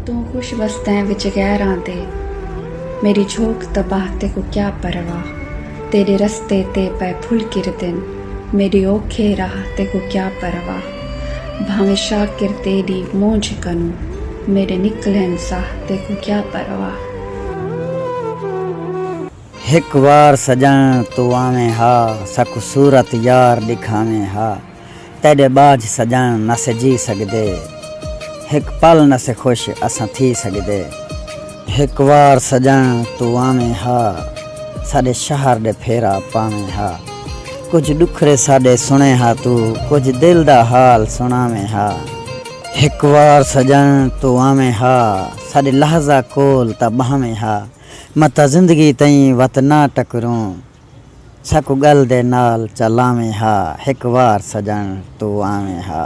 तू खुश वसदें विच गैरां दे, मेरी झोंक तबाह ते को क्या परवाह। तेरे रस्ते ते पै फुल किरदन, मेरी औखे राह ते को क्या परवाह। भावें शाकिर तेरी मौज कनू, मेरे निकलन साह ते को क्या परवाह। हिक वार सजण तू आवें हा, सक सूरत यार दिखावें हा। तेरे बाझ सजण न से जी सगदे, हिक पल न से खुश असां थी सगदे। हिक वार सजण तू आवें हा, साडे शहर दे फेरा पावें हा। कुछ दुखड़े साडे सुने हा तू, कुछ दिल दा हाल सुनावें हा। हिक वार सजण तू आवें हा, साडे लहजा कोल ता बहावें हा। मता जिंदगी तई वत ना टकरूं, सकु गल दे नाल चलावें हा। हिक वार सजण तू आवें हा।